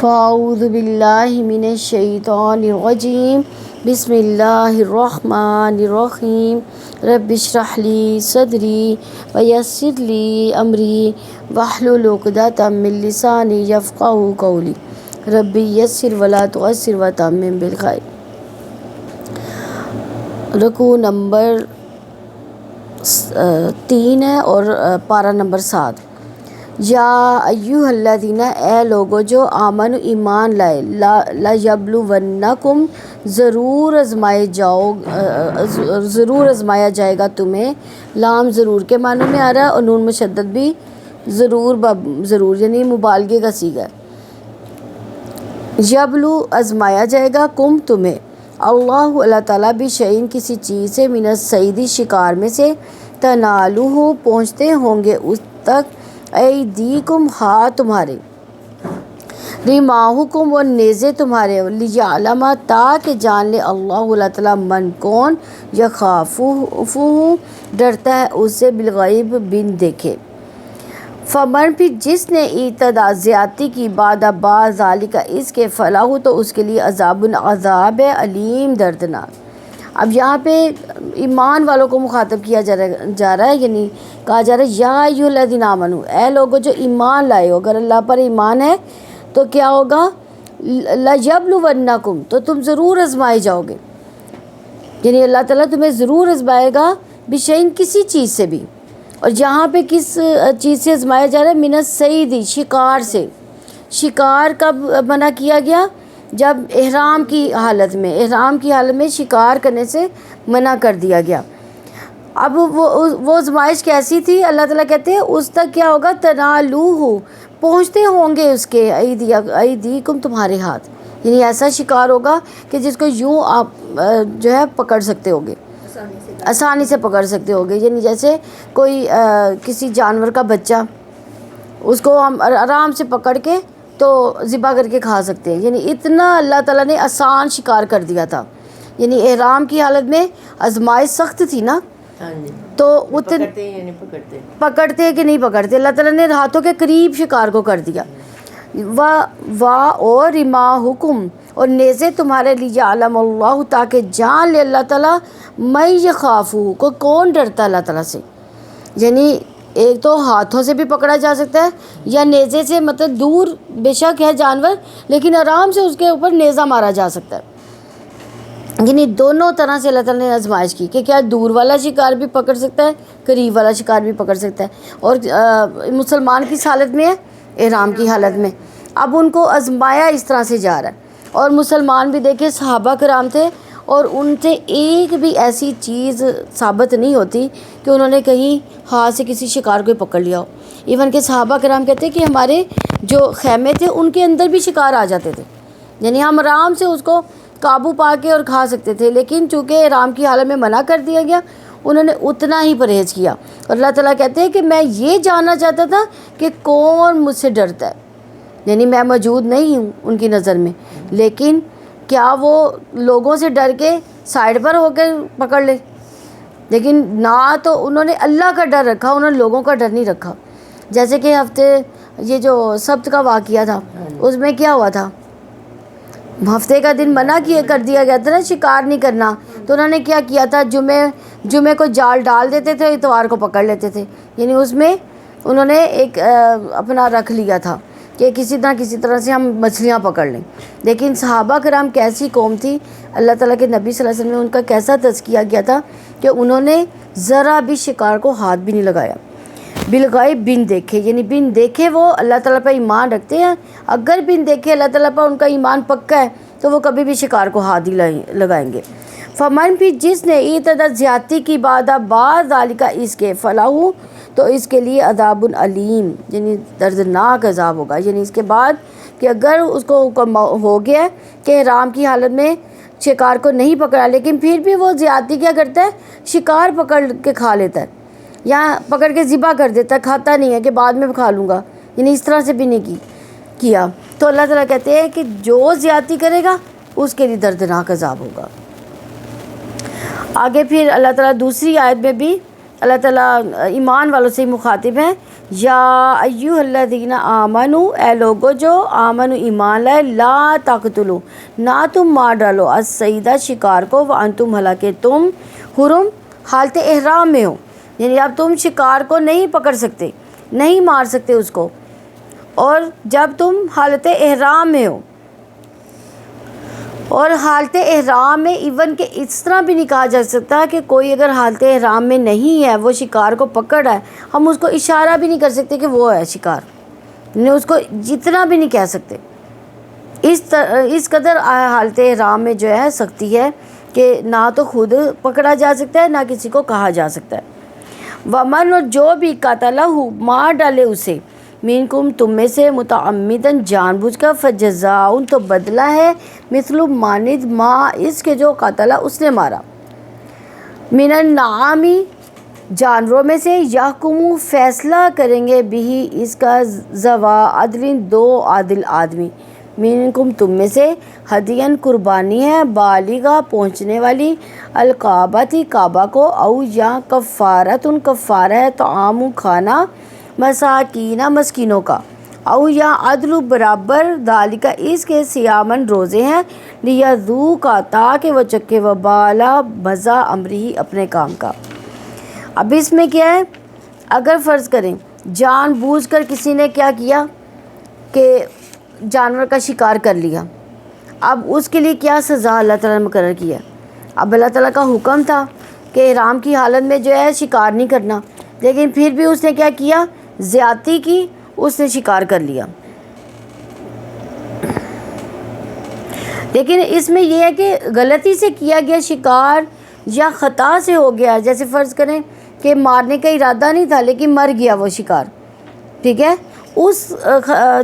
فاعوذ باللہ من الشیطان الرجیم بسم اللہ الرحمن الرحیم رب اشرح لی صدری ویسر لی امری واحلل عقدۃ من لسانی یفقہوا قولی رب یسر ولا تعسر وتمم بالخیر۔ رکوع نمبر 3 ہے اور پارہ نمبر 7۔ یا ایھا الذین، اے لوگو جو آمن ایمان لائے، لیبلونکم، ضرور آزمایا جائے گا تمہیں۔ لام ضرور کے معنی میں آ رہا ہے اور نون مشدد بھی ضرور یعنی مبالغے کا صیغہ ہے۔ یبلو آزمایا جائے گا، کم تمہیں، اللہ تعالیٰ بھی شیئن کسی چیز سے، من الصید شکار میں سے، تنالوہ پہنچتے ہوں گے اس تک، ایدیکم ہاتھ تمہارے، رماحکم و نیزے تمہارے، لیعلم تاکہ جان لے اللہ تعالیٰ من کون، یخافہ ڈرتا ہے اس سے، بالغیب بن دیکھے۔ فمن پھر جس نے اعتدا زیادتی کی، بعد ذالک اس کے، فلاح تو اس کے لیے عذاب ہے، علیم دردناک۔ اب یہاں پہ ایمان والوں کو مخاطب کیا جا رہا ہے، یعنی کہا جا رہا ہے یا ایھا الذین آمنو، اے لوگو جو ایمان لائے ہو، اگر اللہ پر ایمان ہے تو کیا ہوگا، لیبلونکم، تو تم ضرور آزمائے جاؤ گے، یعنی اللہ تعالیٰ تمہیں ضرور آزمائے گا، بشیء کسی چیز سے بھی۔ اور یہاں پہ کس چیز سے آزمایا جا رہا ہے، من الصید شکار سے۔ شکار کب منع کیا گیا، جب احرام کی حالت میں شکار کرنے سے منع کر دیا گیا۔ اب وہ آزمائش کیسی تھی، اللہ تعالیٰ کہتے ہیں اس تک کیا ہوگا، تنالوہ پہنچتے ہوں گے اس کے، ایدیکم تمہارے ہاتھ، یعنی ایسا شکار ہوگا کہ جس کو یوں آپ جو ہے پکڑ سکتے ہوگے، آسانی سے پکڑ سکتے ہوگے، یعنی جیسے کوئی کسی جانور کا بچہ، اس کو ہم آرام سے پکڑ کے تو ذبح کر کے کھا سکتے ہیں، یعنی اتنا اللہ تعالیٰ نے آسان شکار کر دیا تھا۔ یعنی احرام کی حالت میں آزمائش سخت تھی نا، تو پکڑتے کہ نہیں پکڑتے، اللہ تعالیٰ نے ہاتھوں کے قریب شکار کو کر دیا۔ اور رماحکم، اور نیزے تمہارے، لیعلم اللہ تاکہ جان لے اللہ تعالیٰ، من یخافہ کو کون ڈرتا ہے اللہ تعالیٰ سے، یعنی ایک تو ہاتھوں سے بھی پکڑا جا سکتا ہے یا نیزے سے، مطلب دور بے شک ہے جانور لیکن آرام سے اس کے اوپر نیزہ مارا جا سکتا ہے، یعنی دونوں طرح سے اللہ تعالیٰ نے آزمائش کی کہ کیا دور والا شکار بھی پکڑ سکتا ہے، قریب والا شکار بھی پکڑ سکتا ہے۔ اور مسلمان کس حالت میں ہے، احرام کی حالت میں۔ اب ان کو آزمایا اس طرح سے جا رہا ہے، اور مسلمان بھی دیکھیں صحابہ کرام تھے، اور ان سے ایک بھی ایسی چیز ثابت نہیں ہوتی کہ انہوں نے کہیں ہاتھ سے کسی شکار کو پکڑ لیا ہو۔ ایون کہ صحابہ کرام کہتے ہیں کہ ہمارے جو خیمے تھے ان کے اندر بھی شکار آ جاتے تھے، یعنی ہم آرام سے اس کو قابو پا کے اور کھا سکتے تھے، لیکن چونکہ احرام کی حالت میں منع کر دیا گیا، انہوں نے اتنا ہی پرہیز کیا۔ اور اللہ تعالیٰ کہتے ہیں کہ میں یہ جاننا چاہتا تھا کہ کون مجھ سے ڈرتا ہے، یعنی میں موجود نہیں ہوں ان کی نظر میں، لیکن کیا وہ لوگوں سے ڈر کے سائڈ پر ہو کے پکڑ لے، لیکن نہ تو انہوں نے اللہ کا ڈر رکھا، انہوں نے لوگوں کا ڈر نہیں رکھا۔ جیسے کہ یہ جو سبت کا واقعہ تھا، اس میں کیا ہوا تھا، ہفتے کا دن منع کر دیا گیا تھا نا شکار نہیں کرنا، تو انہوں نے کیا کیا تھا، جمعے کو جال ڈال دیتے تھے، اتوار کو پکڑ لیتے تھے، یعنی اس میں انہوں نے ایک اپنا رکھ لیا تھا کہ کسی طرح سے ہم مچھلیاں پکڑ لیں۔ لیکن صحابہ کرام کیسی قوم تھی، اللہ تعالیٰ کے نبی صلی اللہ علیہ وسلم نے ان کا کیسا تزکیہ کیا تھا کہ انہوں نے ذرا بھی شکار کو ہاتھ بھی نہیں لگایا، بالغیب بن دیکھے، یعنی بن دیکھے وہ اللہ تعالیٰ پر ایمان رکھتے ہیں، اگر بن دیکھے اللہ تعالیٰ پر ان کا ایمان پکا ہے تو وہ کبھی بھی شکار کو ہاتھ ہی لگائیں گے۔ فمن پھر جس نے اعتدا زیادتی کی، بعد ذالک اس کے، فلاح تو اس کے لیے عذاب علیم، یعنی دردناک عذاب ہوگا، یعنی اس کے بعد کہ اگر اس کو ہو گیا کہ احرام کی حالت میں شکار کو نہیں پکڑا، لیکن پھر بھی وہ زیادتی کیا کرتا ہے، شکار پکڑ کے کھا لیتا ہے یا پکڑ کے ذبح کر دیتا ہے، کھاتا نہیں ہے کہ بعد میں کھا لوں گا، یعنی اس طرح سے بھی نہیں کیا، تو اللہ تعالیٰ کہتے ہیں کہ جو زیادتی کرے گا اس کے لیے دردناک عذاب ہوگا۔ آگے پھر اللہ تعالیٰ دوسری آیت میں بھی اللہ تعالیٰ ایمان والوں سے مخاطب ہیں یا ایھا الذین آمنو، اے لوگو جو آمنو ایمان لائے، لا تقتلوا، نہ تم مار ڈالو، الصیدہ شکار کو، وانتم حالانکہ تم حرم حالت احرام میں ہو، یعنی اب تم شکار کو نہیں پکڑ سکتے، نہیں مار سکتے اس کو، اور جب تم حالت احرام میں ہو، اور حالت احرام میں ایون کہ اس طرح بھی نہیں کہا جا سکتا کہ کوئی اگر حالت احرام میں نہیں ہے، وہ شکار کو پکڑ رہا ہے، ہم اس کو اشارہ بھی نہیں کر سکتے کہ وہ ہے شکار، یعنی اس کو جتنا بھی نہیں کہہ سکتے، اس قدر حالت احرام میں جو ہے سختی ہے کہ نہ تو خود پکڑا جا سکتا ہے، نہ کسی کو کہا جا سکتا ہے۔ ومن، اور جو بھی قتلہ مار ڈالے اسے، منکم تم میں سے، متعمدن جان بوجھ کر، فجزاء تو بدلہ ہے، مثل مانند ما اس کے جو قتلہ اس نے مارا، من النعام جانوروں میں سے، یحکم فیصلہ کریں گے بھی اس کا، ذوا عدل دو عادل آدمی، منکم تم میں سے، ہدین قربانی ہے، بالغہ پہنچنے والی، الکعبۃ کعبہ کو، او یا کفارۃ کفارہ ہے، طعام کھانا، مساکین مسکینوں کا، او یا عدل برابر، ذالک اس کے، صیامن روزے ہیں، لیذوقا تاکہ وہ چکے، وبال مزہ امرہ اپنے کام کا۔ اب اس میں کیا ہے، اگر فرض کریں جان بوجھ کر کسی نے کیا کیا کہ جانور کا شکار کر لیا، اب اس کے لیے کیا سزا اللہ تعالیٰ نے مقرر کیا؟ اب اللہ تعالیٰ کا حکم تھا کہ احرام کی حالت میں جو ہے شکار نہیں کرنا، لیکن پھر بھی اس نے کیا کیا، زیادتی کی، اس نے شکار کر لیا۔ لیکن اس میں یہ ہے کہ غلطی سے کیا گیا شکار یا خطا سے ہو گیا، جیسے فرض کریں کہ مارنے کا ارادہ نہیں تھا لیکن مر گیا وہ شکار، ٹھیک ہے، اس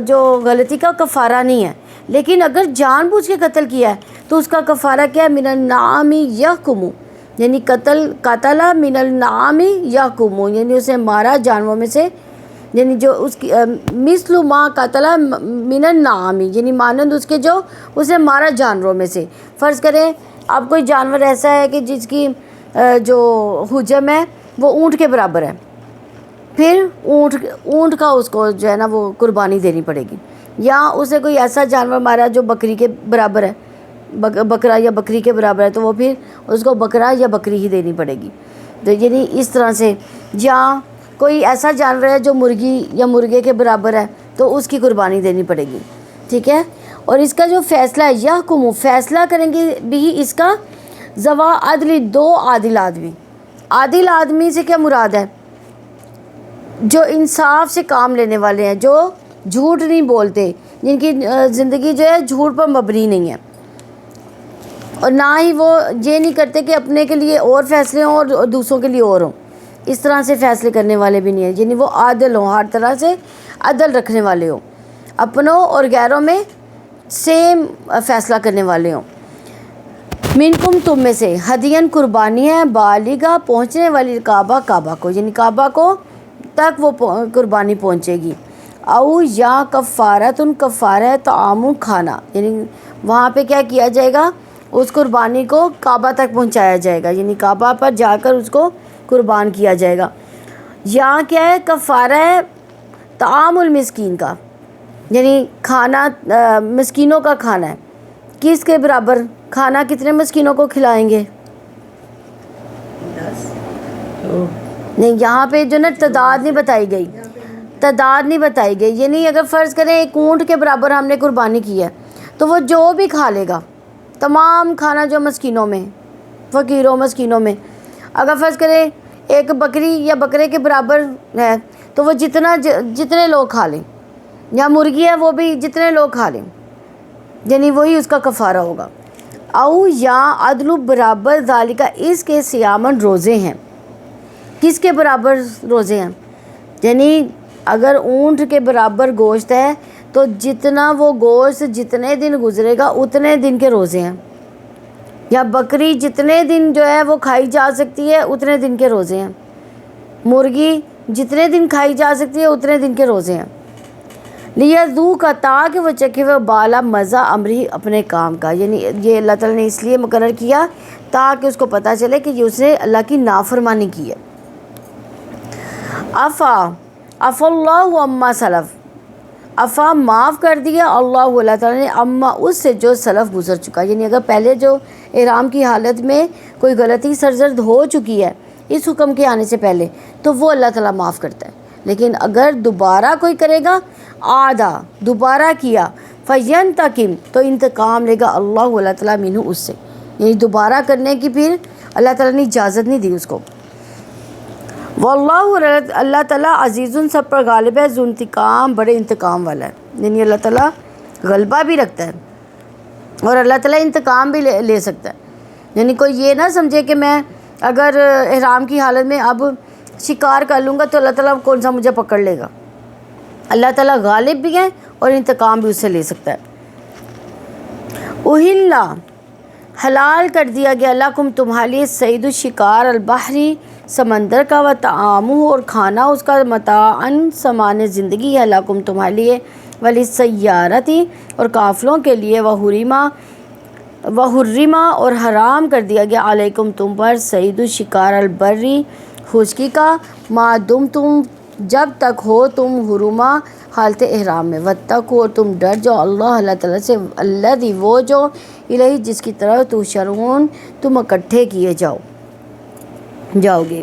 جو غلطی کا کفارہ نہیں ہے، لیکن اگر جان بوجھ کے قتل کیا ہے تو اس کا کفارہ کیا ہے، من النعام یحکم، یعنی قتل من النعام یحکم، یعنی اسے مارا جانوروں میں سے، یعنی جو اس کی مثل ما قتل من النعام، یعنی مانند اس کے جو اسے مارا جانوروں میں سے۔ فرض کریں اب کوئی جانور ایسا ہے کہ جس کی جو حجم ہے وہ اونٹ کے برابر ہے، پھر اونٹ کا اس کو جو ہے نا وہ قربانی دینی پڑے گی، یا اسے کوئی ایسا جانور مارا جو بکری کے برابر ہے، بکرا یا بکری کے برابر ہے، تو وہ پھر اس کو بکرا یا بکری ہی دینی پڑے گی۔ تو یعنی اس طرح سے، یا کوئی ایسا جانور ہے جو مرغی یا مرغے کے برابر ہے تو اس کی قربانی دینی پڑے گی، ٹھیک ہے۔ اور اس کا جو فیصلہ ہے، یحکم فیصلہ کریں گے بھی اس کا، ذوا عدل دو عادل آدمی۔ عادل آدمی سے کیا مراد ہے؟ جو انصاف سے کام لینے والے ہیں، جو جھوٹ نہیں بولتے، جن کی زندگی جو ہے جھوٹ پر مبنی نہیں ہے، اور نہ ہی وہ یہ نہیں کرتے کہ اپنے کے لیے اور فیصلے ہوں اور دوسروں کے لیے اور ہوں، اس طرح سے فیصلے کرنے والے بھی نہیں ہیں، یعنی وہ عادل ہوں، ہر طرح سے عدل رکھنے والے ہوں، اپنوں اور غیروں میں سیم فیصلہ کرنے والے ہوں۔ منکم تم میں سے، ہدین قربانی ہے، بالغہ پہنچنے والی، کعبہ کو، یعنی کعبہ کو تک وہ قربانی پہنچے گی، او یا کفارۃ کفارہ، طعام کھانا، یعنی وہاں پہ کیا کیا جائے گا، اس قربانی کو کعبہ تک پہنچایا جائے گا، یعنی کعبہ پر جا کر اس کو قربان کیا جائے گا۔ یہاں کیا ہے، کفارہ ہے طعام المسکین کا، یعنی کھانا مسکینوں کا کھانا ہے، کس کے برابر، کھانا کتنے مسکینوں کو کھلائیں گے؟ نہیں، یہاں پہ جو نا تعداد نہیں بتائی گئی، یعنی اگر فرض کریں ایک اونٹ کے برابر ہم نے قربانی کی ہے تو وہ جو بھی کھا لے گا، تمام کھانا جو مسکینوں میں، فقیروں مسکینوں میں، اگر فرض کریں ایک بکری یا بکرے کے برابر ہے تو وہ جتنے لوگ کھا لیں، یا مرغی ہے وہ بھی جتنے لوگ کھا لیں، یعنی وہی اس کا کفارہ ہوگا۔ او یا عدل برابر، ذالک اس کے، صیامن روزے ہیں، کس کے برابر روزے ہیں، یعنی اگر اونٹ کے برابر گوشت ہے تو جتنا وہ گوشت جتنے دن گزرے گا اتنے دن کے روزے ہیں، یا بکری جتنے دن جو ہے وہ کھائی جا سکتی ہے اتنے دن کے روزے ہیں، مرغی جتنے دن کھائی جا سکتی ہے اتنے دن کے روزے ہیں۔ لیذوق تاکہ وہ چکھے، وہ بالا مزہ امرہ اپنے کام کا، یعنی یہ اللہ تعالیٰ نے اس لیے مقرر کیا تاکہ اس کو پتہ چلے کہ یہ اس نے اللہ کی نافرمانی کی ہے۔ افا عفا اللہ عما سلف، عفا معاف کر دیا اللہ اللہ تعالیٰ نے، اما اس سے جو سلف گزر چکا، یعنی اگر پہلے جو احرام کی حالت میں کوئی غلطی سرزد ہو چکی ہے اس حکم کے آنے سے پہلے تو وہ اللہ تعالیٰ معاف کرتا ہے، لیکن اگر دوبارہ کوئی کرے گا آدھا دوبارہ کیا فینتقم تو انتقام لے گا اللہ اللہ تعالیٰ منہ اس سے، یعنی دوبارہ کرنے کی پھر اللہ تعالیٰ نے اجازت نہیں دی اس کو۔ واللہ اللہ تعالیٰ عزیز سب پر غالب ہے، ذو انتقام بڑے انتقام والا ہے، یعنی اللہ تعالیٰ غلبہ بھی رکھتا ہے اور اللہ تعالیٰ انتقام بھی لے سکتا ہے، یعنی کوئی یہ نہ سمجھے کہ میں اگر احرام کی حالت میں اب شکار کر لوں گا تو اللہ تعالیٰ کون سا مجھے پکڑ لے گا، اللہ تعالیٰ غالب بھی ہے اور انتقام بھی اس سے لے سکتا ہے۔ اہلا حلال کر دیا گیا لکم تمہارے لیے صید الشکار البحری سمندر کا، و طعامہ اور کھانا اس کا، متاعن سامان زندگی ہے، لکم تمہارے لیے، وللسیارتی اور قافلوں کے لیے، وحرما اور حرام کر دیا گیا علیکم تم پر صید الشکار البری خشکی کا، ما دم تم جب تک ہو تم حرما حالت احرام میں، واتقوا اور تم ڈر جاؤ اللہ اللہ تعالیٰ سے، الذی وہ جو الہی جس کی طرف تحشرون تم اکٹھے کیے جاؤ گے،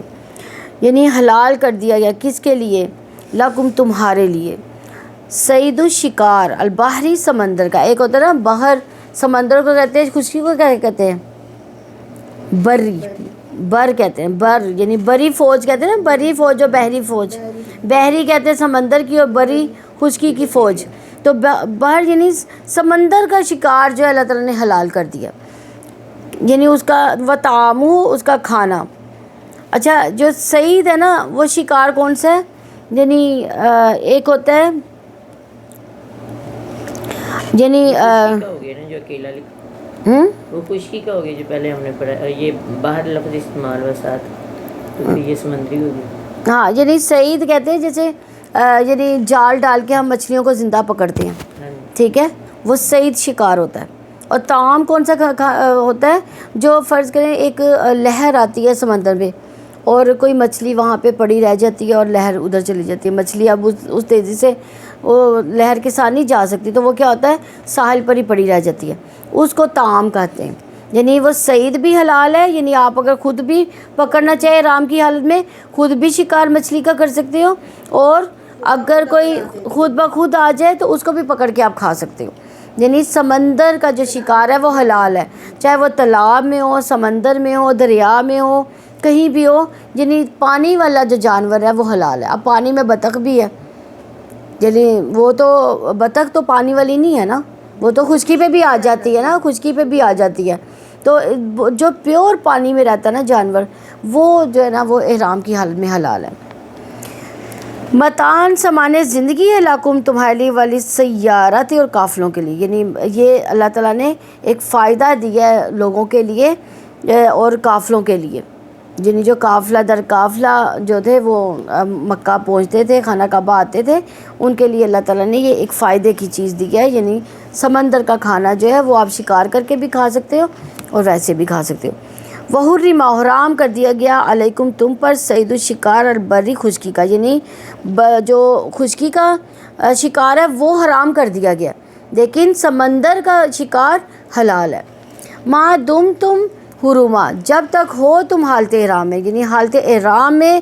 یعنی حلال کر دیا گیا کس کے لیے، لکم تمہارے لیے، صید الشکار البحری سمندر کا، ایک ہوتا ہے نا بحر، سمندر کو کہتے ہیں، خشکی کو کیا کہتے ہیں، بری، بر کہتے ہیں، بر یعنی بری فوج کہتے ہیں نا، بری فوج اور بحری فوج، بحری کہتے ہیں سمندر کی اور بری خشکی کی فوج، تو بحر یعنی سمندر کا شکار جو ہے اللہ تعالیٰ نے حلال کر دیا، یعنی اس کا وطعامہ اس کا کھانا۔ اچھا جو صید ہے نا وہ شکار کون سا ہے، یعنی ایک ہوتا ہے یعنی جو اکیلا وہ خشکی کا ہو گیا جو پہلے ہم نے پڑھا، یہ باہر لفظ استعمال و ساتھ تو یہ سمندری ہو گیا، ہاں یعنی صید کہتے ہیں جیسے یعنی جال ڈال کے ہم مچھلیوں کو زندہ پکڑتے ہیں، ٹھیک ہے، وہ صید شکار ہوتا ہے۔ اور طعام کون سا ہوتا ہے، جو فرض کریں ایک لہر آتی ہے سمندر میں اور کوئی مچھلی وہاں پہ پڑی رہ جاتی ہے اور لہر ادھر چلی جاتی ہے، مچھلی اب اس تیزی سے وہ لہر کے ساتھ نہیں جا سکتی تو وہ کیا ہوتا ہے ساحل پر ہی پڑی رہ جاتی ہے، اس کو طعام کہتے ہیں، یعنی وہ صید بھی حلال ہے، یعنی آپ اگر خود بھی پکڑنا چاہے احرام کی حالت میں خود بھی شکار مچھلی کا کر سکتے ہو، اور اگر کوئی خود بخود آ جائے تو اس کو بھی پکڑ کے آپ کھا سکتے ہو، یعنی سمندر کا جو شکار ہے وہ حلال ہے، چاہے وہ تالاب میں ہو، سمندر میں ہو، دریا میں ہو، کہیں بھی ہو، یعنی پانی والا جو جانور ہے وہ حلال ہے۔ اب پانی میں بطخ بھی ہے، یعنی وہ تو بطخ تو پانی والی نہیں ہے نا، وہ تو خشکی پہ بھی آ جاتی ہے نا، خشکی پہ بھی آ جاتی ہے، تو جو پیور پانی میں رہتا ہے نا جانور وہ جو ہے نا وہ احرام کی حالت میں حلال ہے۔ متان سامان زندگی ہے لکم تمہارے لیے، وللسیارتی اور قافلوں کے لیے، یعنی یہ اللہ تعالیٰ نے ایک فائدہ دیا ہے لوگوں کے لیے اور قافلوں کے لیے، یعنی جو قافلہ در قافلہ جو تھے وہ مکہ پہنچتے تھے، خانہ کعبہ آتے تھے، ان کے لیے اللہ تعالیٰ نے یہ ایک فائدے کی چیز دی ہے، یعنی سمندر کا کھانا جو ہے وہ آپ شکار کر کے بھی کھا سکتے ہو اور ویسے بھی کھا سکتے ہو۔ وحرم حرام کر دیا گیا علیکم تم پر صید الشکار البری خشکی کا، یعنی جو خشکی کا شکار ہے وہ حرام کر دیا گیا، لیکن سمندر کا شکار حلال ہے۔ ما دم تم حرما جب تک ہو تم حالت احرام میں، یعنی حالت احرام میں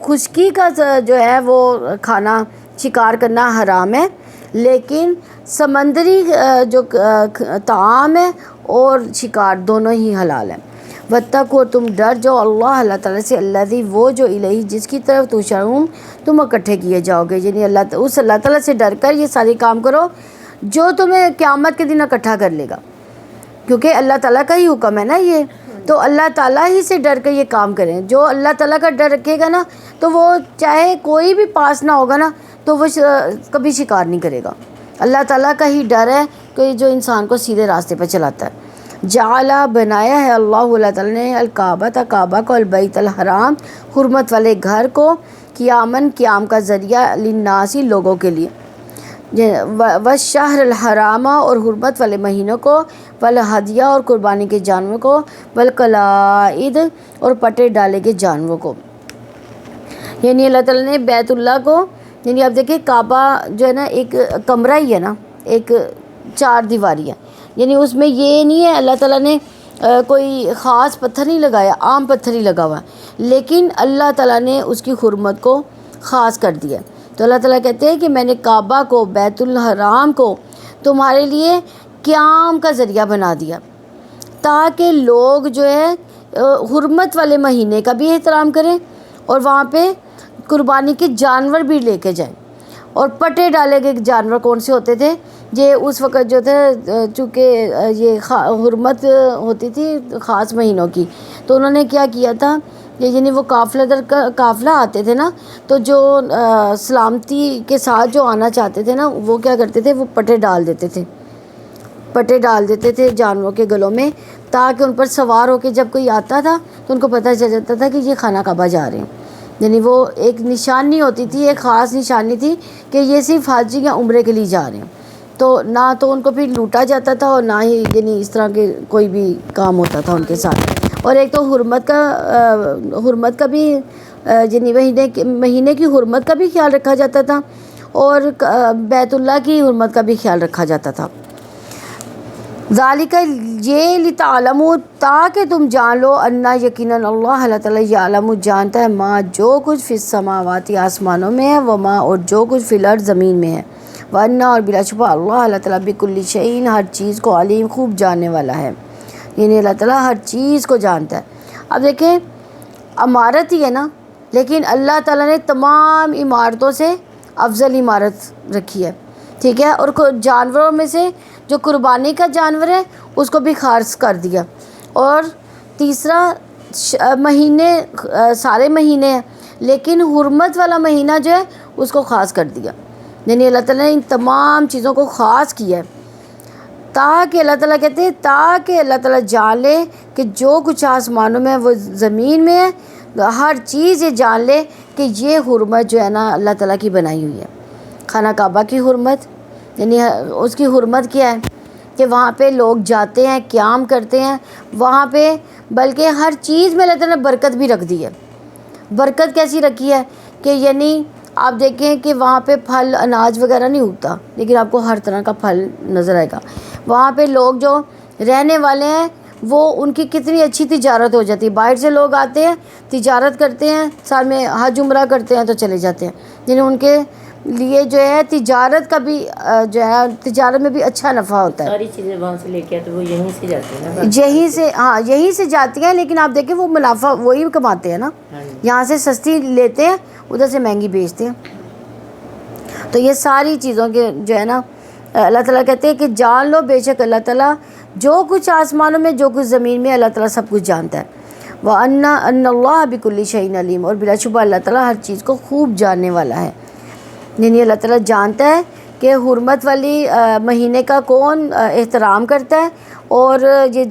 خشکی کا جو ہے وہ کھانا شکار کرنا حرام ہے، لیکن سمندری جو طعام ہے اور شکار دونوں ہی حلال ہیں۔ واتقوا تم ڈر جاؤ اللہ اللہ تعالیٰ سے، الذی وہ جو الہی جس کی طرف تحشرون تم اکٹھے کیے جاؤ گے، یعنی اس اللہ تعالیٰ سے ڈر کر یہ سارے کام کرو جو تمہیں قیامت کے دن اکٹھا کر لے گا، کیونکہ اللہ تعالیٰ کا ہی حکم ہے نا یہ، تو اللہ تعالیٰ ہی سے ڈر کر یہ کام کریں۔ جو اللہ تعالیٰ کا ڈر رکھے گا نا تو وہ چاہے کوئی بھی پاس نہ ہوگا نا تو وہ کبھی شکار نہیں کرے گا، اللہ تعالیٰ کا ہی ڈر ہے کہ جو انسان کو سیدھے راستے پر چلاتا ہے۔ جعلہ بنایا ہے اللہ تعالیٰ نے الکعبہ کعبہ کو، البیت الحرام حرمت والے گھر کو، قیامن قیام کا ذریعہ، للناسی لوگوں کے لیے، والشہر الحرام اور حرمت والے مہینوں کو، والہدیہ اور قربانی کے جانوروں کو، والقلائد اور پٹے ڈالے گئے جانوروں کو، یعنی اللہ تعالیٰ نے بیت اللہ کو یعنی آپ دیکھیں کعبہ جو ہے نا ایک کمرہ ہی ہے نا، ایک 4 دیواری ہے، یعنی اس میں یہ نہیں ہے اللہ تعالیٰ نے کوئی خاص پتھر نہیں لگایا، عام پتھر ہی لگا ہوا ہے، لیکن اللہ تعالیٰ نے اس کی حرمت کو خاص کر دیا۔ تو اللہ تعالیٰ کہتے ہیں کہ میں نے کعبہ کو، بیت الحرام کو تمہارے لیے قیام کا ذریعہ بنا دیا، تاکہ لوگ جو ہے حرمت والے مہینے کا بھی احترام کریں اور وہاں پہ قربانی کے جانور بھی لے کے جائیں۔ اور پٹے ڈالے گئے جانور کون سے ہوتے تھے؟ یہ اس وقت جو تھے چونکہ یہ حرمت ہوتی تھی خاص مہینوں کی، تو انہوں نے کیا کیا تھا، یعنی وہ قافلہ در قافلہ آتے تھے نا، تو جو سلامتی کے ساتھ جو آنا چاہتے تھے نا، وہ کیا کرتے تھے، وہ پٹے ڈال دیتے تھے، پٹے ڈال دیتے تھے جانوروں کے گلوں میں، تاکہ ان پر سوار ہو کے جب کوئی آتا تھا تو ان کو پتہ چل جاتا تھا کہ یہ خانہ کعبہ جا رہے ہیں۔ یعنی وہ ایک نشانی ہوتی تھی، ایک خاص نشانی تھی کہ یہ صرف حج یا عمرے کے لیے جا رہے ہیں، تو نہ تو ان کو پھر لوٹا جاتا تھا اور نہ ہی یعنی اس طرح کے کوئی بھی کام ہوتا تھا ان کے ساتھ۔ اور ایک تو حرمت کا بھی یعنی مہینے کی حرمت کا بھی خیال رکھا جاتا تھا، اور بیت اللہ کی حرمت کا بھی خیال رکھا جاتا تھا۔ ذالک یہ لتعلموا تاکہ تم جان لو، انا یقیناً اللہ تعالیٰ یعلم جانتا ہے، ما جو کچھ فی السماوات آسمانوں میں ہے، وما اور جو کچھ فی الارض زمین میں ہے، وانا اور بلا شبہ اللہ تعالیٰ بکل شیء ہر چیز کو علیم خوب جاننے والا ہے، یعنی اللہ تعالیٰ ہر چیز کو جانتا ہے۔ اب دیکھیں عمارت ہی ہے نا، لیکن اللہ تعالیٰ نے تمام عمارتوں سے افضل عمارت رکھی ہے، ٹھیک ہے، اور جانوروں میں سے جو قربانی کا جانور ہے اس کو بھی خاص کر دیا، اور تیسرا مہینے سارے مہینے ہیں، لیکن حرمت والا مہینہ جو ہے اس کو خاص کر دیا، یعنی اللہ تعالیٰ نے ان تمام چیزوں کو خاص کیا ہے، تاکہ اللہ تعالیٰ کہتے ہیں تاکہ اللہ تعالیٰ جان لے کہ جو کچھ آسمانوں میں وہ زمین میں ہے، ہر چیز یہ جان لے کہ یہ حرمت جو ہے نا اللہ تعالیٰ کی بنائی ہوئی ہے۔ خانہ کعبہ کی حرمت، یعنی اس کی حرمت کیا ہے کہ وہاں پہ لوگ جاتے ہیں، قیام کرتے ہیں وہاں پہ، بلکہ ہر چیز میں اللہ تعالیٰ نے برکت بھی رکھ دی ہے۔ برکت کیسی رکھی ہے کہ یعنی آپ دیکھیں کہ وہاں پہ پھل اناج وغیرہ نہیں اگتا، لیکن آپ کو ہر طرح کا پھل نظر آئے گا۔ وہاں پہ لوگ جو رہنے والے ہیں وہ ان کی کتنی اچھی تجارت ہو جاتی ہے، باہر سے لوگ آتے ہیں تجارت کرتے ہیں، سال میں حج عمرہ کرتے ہیں تو چلے جاتے ہیں، یعنی ان کے لیے جو ہے تجارت کا بھی جو ہے تجارت میں بھی اچھا نفع ہوتا ہے۔ ساری چیزیں وہاں سے لے کے آتے وہ یہیں سے جاتے ہیں نا، یہیں سے، ہاں یہیں سے جاتی ہیں، لیکن آپ دیکھیں وہ منافع وہی کماتے ہیں نا، یہاں سے سستی لیتے ہیں ادھر سے مہنگی بیچتے ہیں۔ تو یہ ساری چیزوں کے جو ہے نا اللہ تعالیٰ کہتے ہیں کہ جان لو بے شک اللہ تعالیٰ جو کچھ آسمانوں میں جو کچھ زمین میں اللہ تعالیٰ سب کچھ جانتا ہے، وَأَنَّ اللَّهَ بِكُلِّ شَيْءٍ عَلِيمٌ اور بلا شبہ اللہ تعالیٰ ہر چیز کو خوب جاننے والا ہے، یعنی اللہ تعالیٰ جانتا ہے کہ حرمت والی مہینے کا کون احترام کرتا ہے، اور یہ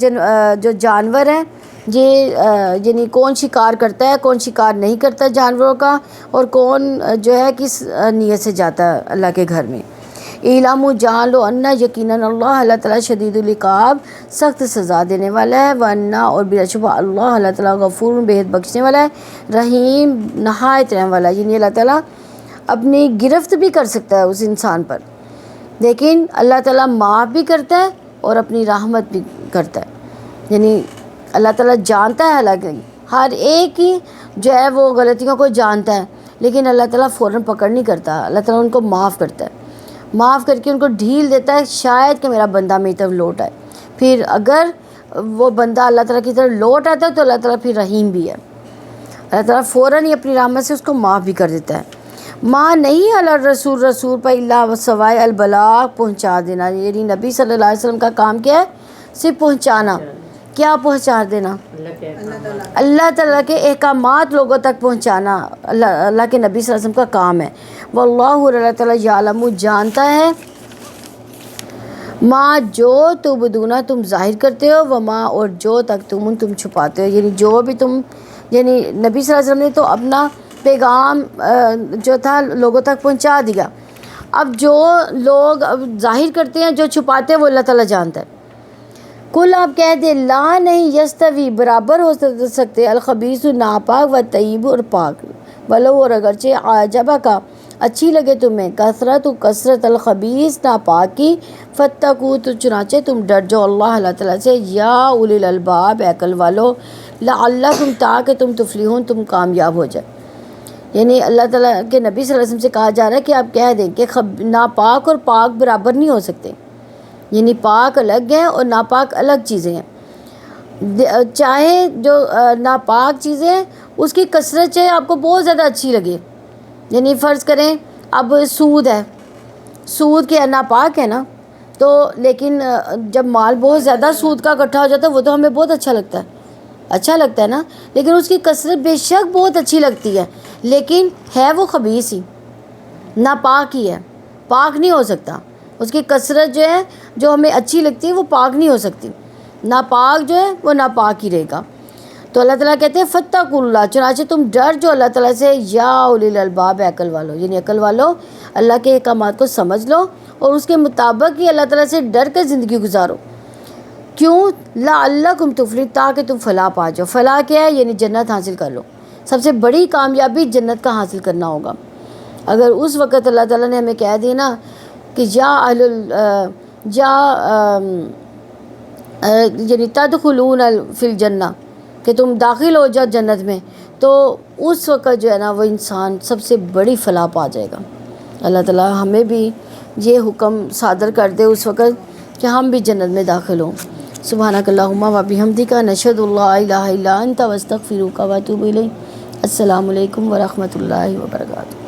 جو جانور ہیں یہ یعنی کون شکار کرتا ہے، کون شکار نہیں کرتا جانوروں کا، اور کون جو ہے کس نیت سے جاتا ہے اللہ کے گھر میں۔ اعلموا جان لو انا یقیناً اللہ تعالیٰ شدید العقاب سخت سزا دینے والا ہے، وانا اور بلا شبہ اللہ تعالیٰ غفور بے حد بخشنے والا ہے، رحیم نہایت رحم والا ہے، یعنی اللہ تعالیٰ اپنی گرفت بھی کر سکتا ہے اس انسان پر، لیکن اللہ تعالیٰ معاف بھی کرتا ہے اور اپنی رحمت بھی کرتا ہے، یعنی اللہ تعالیٰ جانتا ہے حالانکہ ہر ایک کی جو ہے وہ غلطیوں کو جانتا ہے، لیکن اللہ تعالیٰ فوراً پکڑ نہیں کرتا، اللہ تعالیٰ ان کو معاف کرتا ہے، معاف کر کے ان کو ڈھیل دیتا ہے، شاید کہ میرا بندہ میری طرف لوٹ آئے، پھر اگر وہ بندہ اللہ تعالیٰ کی طرف لوٹ آتا ہے تو اللہ تعالیٰ پھر رحیم بھی ہے، اللہ تعالیٰ فوراً ہی اپنی رحمت سے اس کو معاف بھی کر دیتا ہے۔ ماں نہیں علی رسول پر اللہ سوائے البلاغ پہنچا دینا، یعنی نبی صلی اللہ علیہ وسلم کا کام کیا ہے؟ صرف پہنچانا۔ کیا پہنچا دینا؟ اللہ تعالیٰ کے احکامات لوگوں تک پہنچانا اللہ کے نبی صلی اللہ علیہ وسلم کا کام ہے۔ واللہ اللہ تعالیٰ یعلم جانتا ہے ماں جو تبدون تم ظاہر کرتے ہو، وما اور جو تک تم چھپاتے ہو، یعنی جو بھی تم، یعنی نبی صلی اللہ علیہ وسلم نے تو اپنا پیغام جو تھا لوگوں تک پہنچا دیا، اب جو لوگ اب ظاہر کرتے ہیں جو چھپاتے ہیں وہ اللہ تعالیٰ جانتا ہے۔ کل آپ کہہ دیں لا نہیں یستوی برابر ہو سکتے الخبیث ناپاک و طیب اور پاک، ولو اور اگرچہ عجبہ کا اچھی لگے تمہیں کثرت الخبیث ناپاک کی، فتقوا تو چنانچہ تم ڈر جاؤ اللہ تعالیٰ سے، یا اولی الالباب عقل والو، لعلکم تاکہ تم تفلحون تم کامیاب ہو جائے۔ یعنی اللہ تعالیٰ کے نبی صلی اللہ علیہ وسلم سے کہا جا رہا ہے کہ آپ کہہ دیں کہ ناپاک اور پاک برابر نہیں ہو سکتے، یعنی پاک الگ ہیں اور ناپاک الگ چیزیں ہیں۔ چاہے جو ناپاک چیزیں ہیں اس کی کثرت چاہے آپ کو بہت زیادہ اچھی لگے، یعنی فرض کریں اب سود ہے، سود کیا ناپاک ہے نا، تو لیکن جب مال بہت زیادہ سود کا اکٹھا ہو جاتا ہے وہ تو ہمیں بہت اچھا لگتا ہے نا، لیکن اس کی کثرت بے شک بہت اچھی لگتی ہے، لیکن ہے وہ خبیث ہی، ناپاک ہی ہے، پاک نہیں ہو سکتا۔ اس کی کثرت جو ہے جو ہمیں اچھی لگتی ہے وہ پاک نہیں ہو سکتی، ناپاک جو ہے وہ ناپاک ہی رہے گا۔ تو اللہ تعالیٰ کہتے ہیں فتقوا اللہ، چنانچہ تم ڈر جو اللہ تعالیٰ سے، یا اولی الالباب عقل والو، یعنی عقل والو اللہ کے احکامات کو سمجھ لو اور اس کے مطابق ہی اللہ تعالیٰ سے ڈر کر زندگی گزارو۔ کیوں؟ لعلکم تفلحون، تاکہ تم فلاح پا جاؤ۔ فلاح کیا ہے؟ یعنی جنت حاصل کر لو۔ سب سے بڑی کامیابی جنت کا حاصل کرنا ہوگا۔ اگر اس وقت اللہ تعالیٰ نے ہمیں کہہ دی نا کہ یعنی تدخلون فی الجنہ، کہ تم داخل ہو جاؤ جنت میں، تو اس وقت جو ہے نا وہ انسان سب سے بڑی فلاح پا جائے گا۔ اللہ تعالیٰ ہمیں بھی یہ حکم صادر کر دے اس وقت کہ ہم بھی جنت میں داخل ہوں۔ سبحانک اللہم و بحمدک، نشہد اللہ الہ الا انت، واستغفرک واتوب الیک۔ السلام علیکم ورحمۃ اللہ وبرکاتہ۔